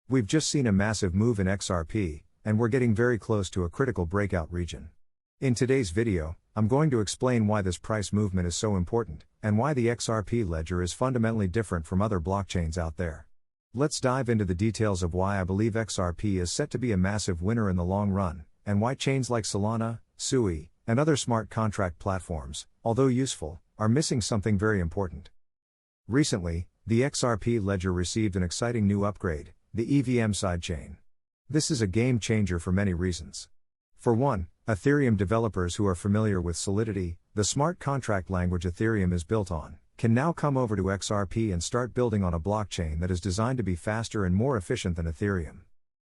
We've just seen a massive move in XRP, and we're getting very close to a critical breakout region. In today's video, I'm going to explain why this price movement is so important, and why the XRP ledger is fundamentally different from other blockchains out there. Let's dive into the details of why I believe XRP is set to be a massive winner in the long run, and why chains like Solana, Sui, and other smart contract platforms, although useful, are missing something very important. Recently, the XRP ledger received an exciting new upgrade, the EVM sidechain. This is a game changer for many reasons. For one, Ethereum developers who are familiar with Solidity, the smart contract language Ethereum is built on, can now come over to XRP and start building on a blockchain that is designed to be faster and more efficient than Ethereum.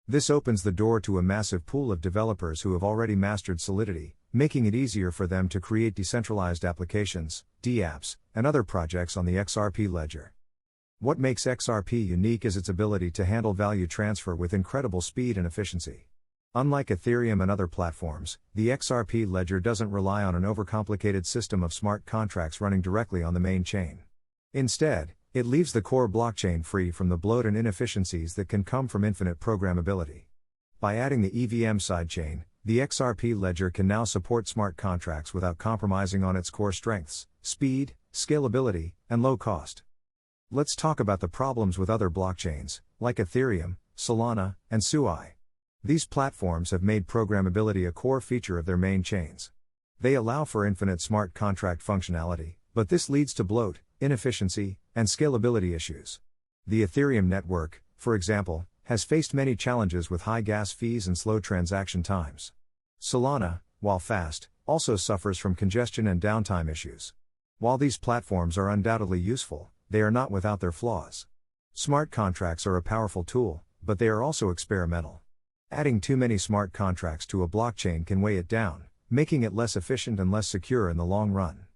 This opens the door to a massive pool of developers who have already mastered Solidity, making it easier for them to create decentralized applications, dApps, and other projects on the XRP ledger. What makes XRP unique is its ability to handle value transfer with incredible speed and efficiency. Unlike Ethereum and other platforms, the XRP ledger doesn't rely on an overcomplicated system of smart contracts running directly on the main chain. Instead, it leaves the core blockchain free from the bloat and inefficiencies that can come from infinite programmability. By adding the EVM sidechain, the XRP ledger can now support smart contracts without compromising on its core strengths: speed, scalability, and low cost. Let's talk about the problems with other blockchains, like Ethereum, Solana, and Sui. These platforms have made programmability a core feature of their main chains. They allow for infinite smart contract functionality, but this leads to bloat, inefficiency, and scalability issues. The Ethereum network, for example, has faced many challenges with high gas fees and slow transaction times. Solana, while fast, also suffers from congestion and downtime issues. While these platforms are undoubtedly useful, they are not without their flaws. Smart contracts are a powerful tool, but they are also experimental. Adding too many smart contracts to a blockchain can weigh it down, making it less efficient and less secure in the long run.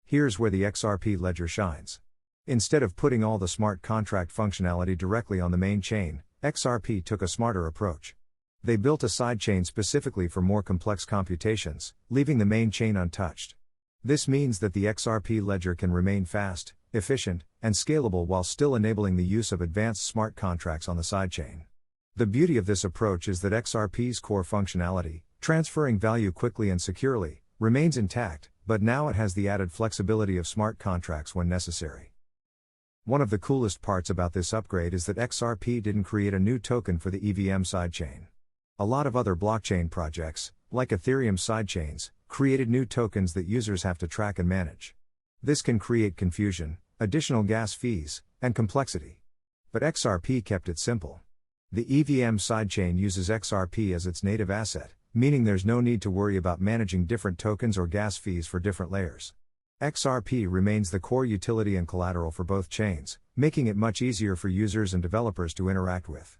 Here's where the XRP ledger shines. Instead of putting all the smart contract functionality directly on the main chain, XRP took a smarter approach. They built a sidechain specifically for more complex computations, leaving the main chain untouched. This means that the XRP ledger can remain fast, efficient, and scalable while still enabling the use of advanced smart contracts on the sidechain. The beauty of this approach is that XRP's core functionality, transferring value quickly and securely, remains intact, but now it has the added flexibility of smart contracts when necessary. One of the coolest parts about this upgrade is that XRP didn't create a new token for the EVM sidechain. A lot of other blockchain projects, like Ethereum sidechains, created new tokens that users have to track and manage. This can create confusion, additional gas fees, and complexity. But XRP kept it simple. The EVM sidechain uses XRP as its native asset, meaning there's no need to worry about managing different tokens or gas fees for different layers. XRP remains the core utility and collateral for both chains, making it much easier for users and developers to interact with.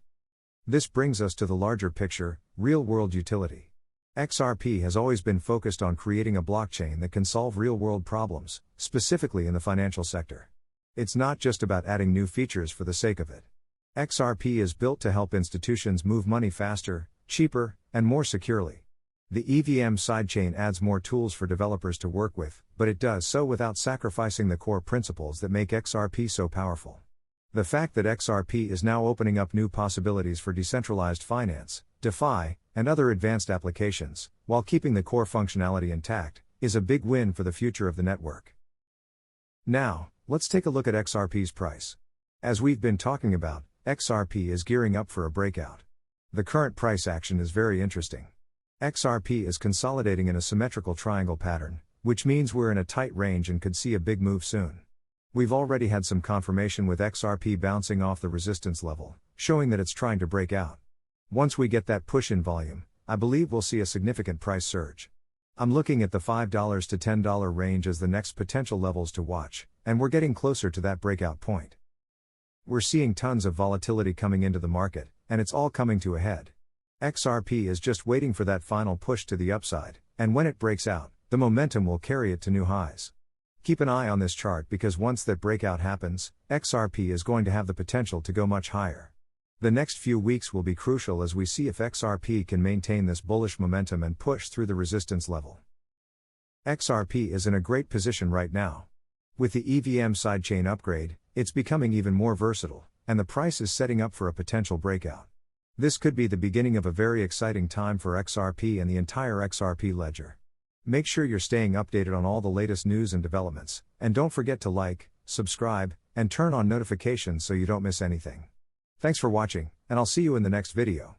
This brings us to the larger picture: real-world utility. XRP has always been focused on creating a blockchain that can solve real-world problems, specifically in the financial sector. It's not just about adding new features for the sake of it. XRP is built to help institutions move money faster, cheaper, and more securely. The EVM sidechain adds more tools for developers to work with, but it does so without sacrificing the core principles that make XRP so powerful. The fact that XRP is now opening up new possibilities for decentralized finance, DeFi, and other advanced applications, while keeping the core functionality intact, is a big win for the future of the network. Now, let's take a look at XRP's price. As we've been talking about, XRP is gearing up for a breakout. The current price action is very interesting. XRP is consolidating in a symmetrical triangle pattern, which means we're in a tight range and could see a big move soon. We've already had some confirmation with XRP bouncing off the resistance level, showing that it's trying to break out. Once we get that push in volume, I believe we'll see a significant price surge. I'm looking at the $5 to $10 range as the next potential levels to watch, and we're getting closer to that breakout point. We're seeing tons of volatility coming into the market, and it's all coming to a head. XRP is just waiting for that final push to the upside, and when it breaks out, the momentum will carry it to new highs. Keep an eye on this chart because once that breakout happens, XRP is going to have the potential to go much higher. The next few weeks will be crucial as we see if XRP can maintain this bullish momentum and push through the resistance level. XRP is in a great position right now. With the EVM sidechain upgrade, it's becoming even more versatile, and the price is setting up for a potential breakout. This could be the beginning of a very exciting time for XRP and the entire XRP ledger. Make sure you're staying updated on all the latest news and developments, and don't forget to like, subscribe, and turn on notifications so you don't miss anything. Thanks for watching, and I'll see you in the next video.